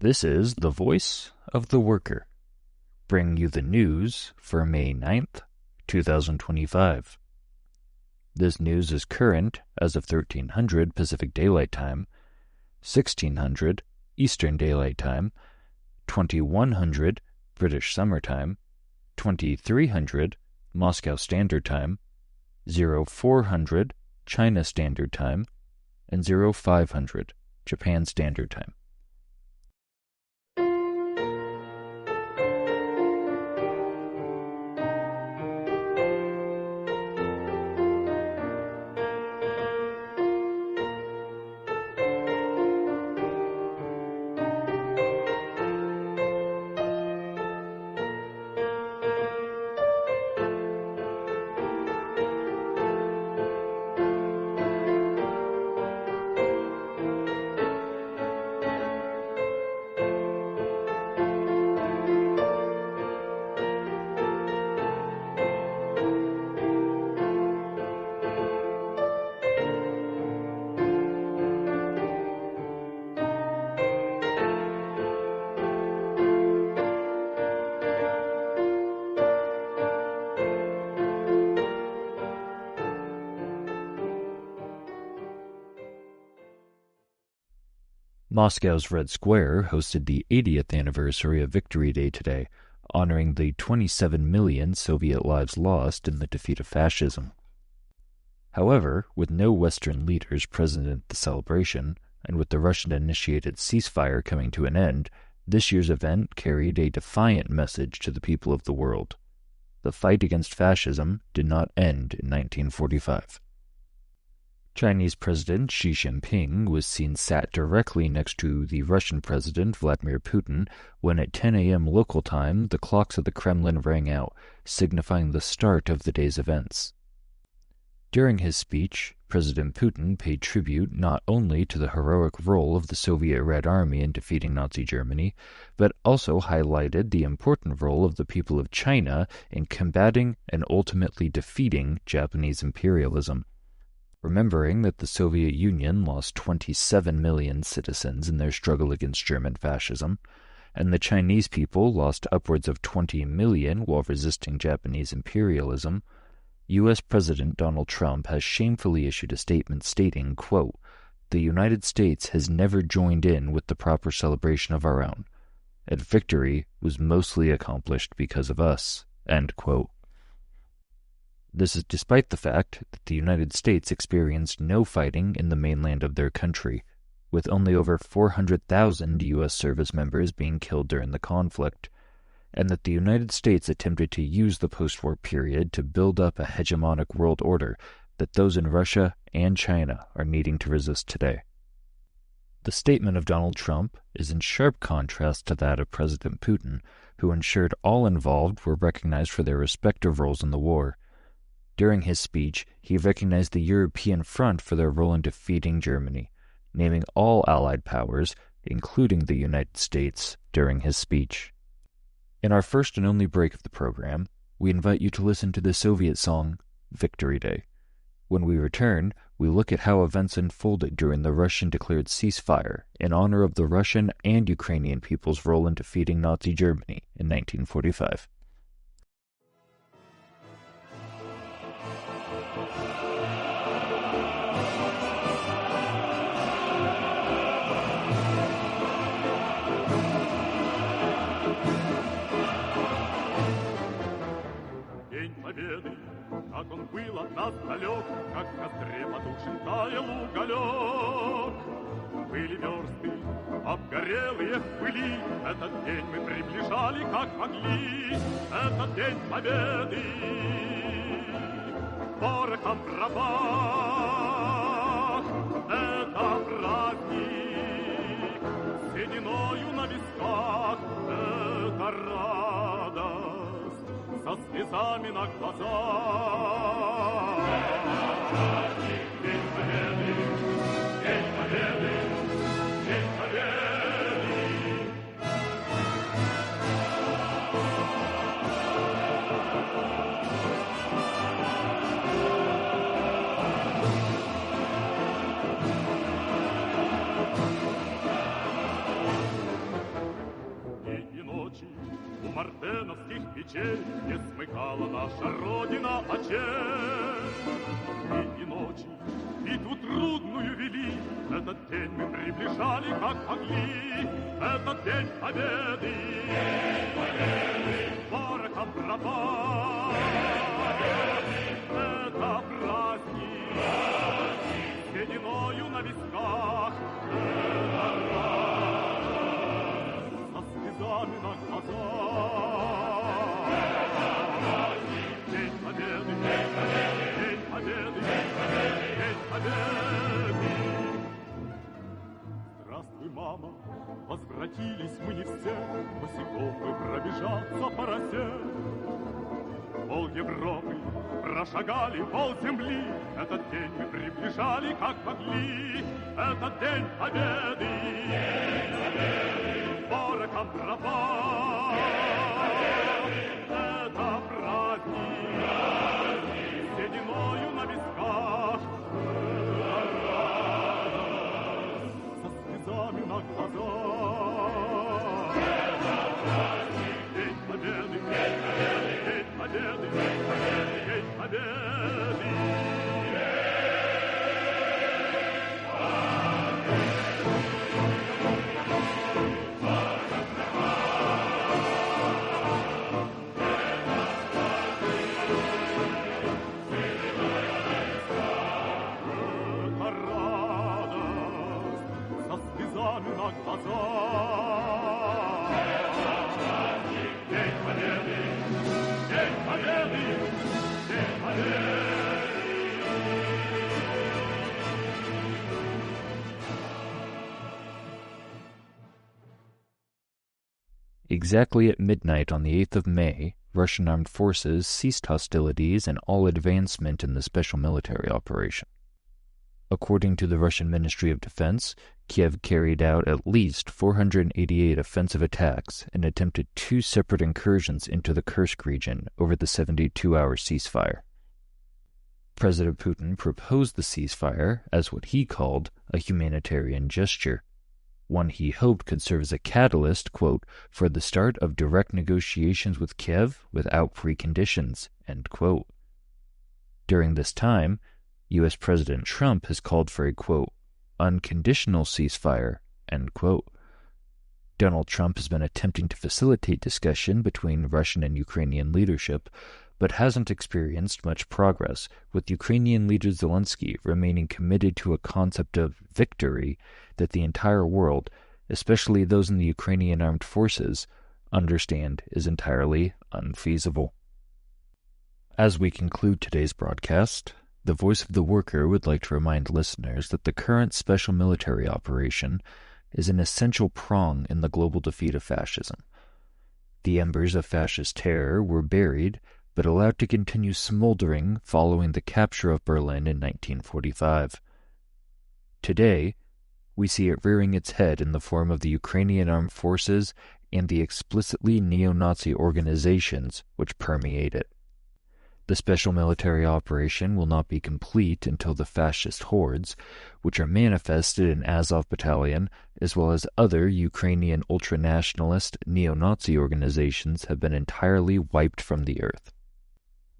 This is the Voice of the Worker, bringing you the news for May 9th, 2025. This news is current as of 1300 Pacific Daylight Time, 1600 Eastern Daylight Time, 2100 British Summer Time, 2300 Moscow Standard Time, 0400 China Standard Time, and 0500 Japan Standard Time. Moscow's Red Square hosted the 80th anniversary of Victory Day today, honoring the 27 million Soviet lives lost in the defeat of fascism. However, with no Western leaders present at the celebration, and with the Russian-initiated ceasefire coming to an end, this year's event carried a defiant message to the people of the world. The fight against fascism did not end in 1945. Chinese President Xi Jinping was seen sat directly next to the Russian President Vladimir Putin when at 10 a.m. local time the clocks of the Kremlin rang out, signifying the start of the day's events. During his speech, President Putin paid tribute not only to the heroic role of the Soviet Red Army in defeating Nazi Germany, but also highlighted the important role of the people of China in combating and ultimately defeating Japanese imperialism. Remembering that the Soviet Union lost 27 million citizens in their struggle against German fascism, and the Chinese people lost upwards of 20 million while resisting Japanese imperialism, U.S. President Donald Trump has shamefully issued a statement stating, quote, "The United States has never joined in with the proper celebration of our own, and victory was mostly accomplished because of us," end quote. This is despite the fact that the United States experienced no fighting in the mainland of their country, with only over 400,000 U.S. service members being killed during the conflict, and that the United States attempted to use the post-war period to build up a hegemonic world order that those in Russia and China are needing to resist today. The statement of Donald Trump is in sharp contrast to that of President Putin, who ensured all involved were recognized for their respective roles in the war. During his speech, he recognized the European front for their role in defeating Germany, naming all Allied powers, including the United States, during his speech. In our first and only break of the program, we invite you to listen to the Soviet song, Victory Day. When we return, we look at how events unfolded during the Russian-declared ceasefire in honor of the Russian and Ukrainian people's role in defeating Nazi Germany in 1945. Как он был от нас далек, как в костре потухшим таял уголек. Были версты, обгорелые в пыли, этот день мы приближали, как могли, этот день победы. Порохом в рабах, это праздник, сединою на висках, это радость, со слезами на глазах. День победы, день победы, день победы. парфеновских печей не смыкала наша Родина очей. Дни и ночи битву трудную вели, этот день мы приближали, как могли. Этот день победы, ворохом пропал. Это праздник, сединою на висках. Это радость, со слезами на глазах. День победы, день победы, день победы, день победы, день победы. Здравствуй, мама, возвратились мы не все, босиком мы пробежаться по росе. Пол Европы прошагали, пол земли, этот день мы приближали, как могли. Этот день победы, ворохом пропал. Это праздник, сединою на висках. Со слезами на глазах. День победы, день победы, день победы, день победы, день победы. Это радость, со слезами на глазах. День победы, день победы, день победы. Exactly at midnight on the 8th of May, Russian armed forces ceased hostilities and all advancement in the special military operation. According to the Russian Ministry of Defense, Kiev carried out at least 488 offensive attacks and attempted 2 separate incursions into the Kursk region over the 72-hour ceasefire. President Putin proposed the ceasefire as what he called a humanitarian gesture, one he hoped could serve as a catalyst, quote, for the start of direct negotiations with Kiev without preconditions, end quote. During this time, U.S. President Trump has called for a, quote, unconditional ceasefire, end quote. Donald Trump has been attempting to facilitate discussion between Russian and Ukrainian leadership, but hasn't experienced much progress, with Ukrainian leader Zelensky remaining committed to a concept of victory that the entire world, especially those in the Ukrainian armed forces, understand is entirely unfeasible. As we conclude today's broadcast, the Voice of the Worker would like to remind listeners that the current special military operation is an essential prong in the global defeat of fascism. The embers of fascist terror were buried, but allowed to continue smoldering following the capture of Berlin in 1945. Today, we see it rearing its head in the form of the Ukrainian armed forces and the explicitly neo-Nazi organizations which permeate it. The special military operation will not be complete until the fascist hordes, which are manifested in Azov Battalion, as well as other Ukrainian ultranationalist neo-Nazi organizations, have been entirely wiped from the earth.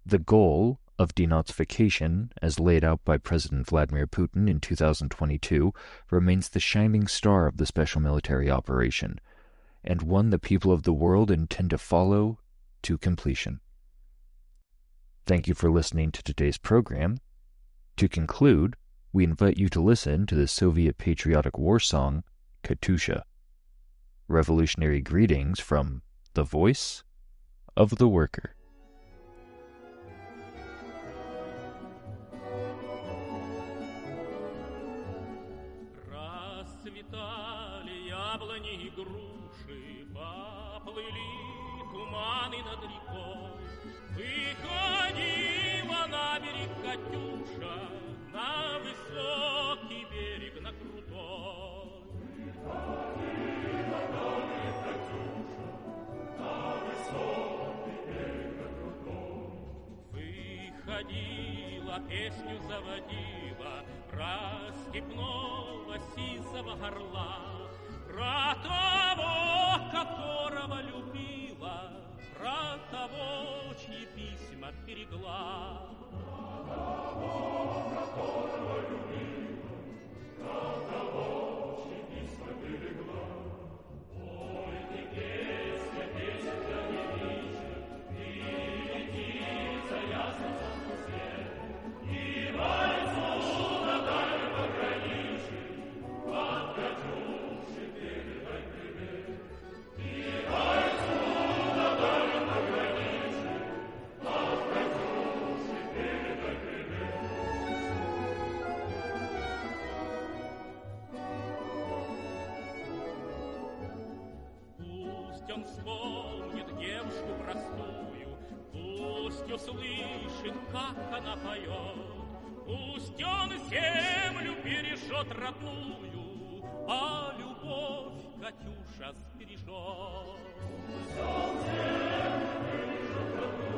The goal of denazification, as laid out by President Vladimir Putin in 2022, remains the shining star of the special military operation, and one the people of the world intend to follow to completion. Thank you for listening to today's program. To conclude, we invite you to listen to the Soviet patriotic war song, Katusha. Revolutionary greetings from the Voice of the Worker. Расцветали яблони и груши, поплыли туманы над рекой. Выходила на берег Катюша, на высокий берег, на крутой. Выходила на берег Катюша, на высокий берег, на крутой. Выходила, песню заводила про степного сизого орла, про того, которого любила Пусть он вспомнит девушку простую, пусть услышит, как она поет, пусть он землю бережет родную, а любовь Катюша сбережет. Пусть он землю бережет родную,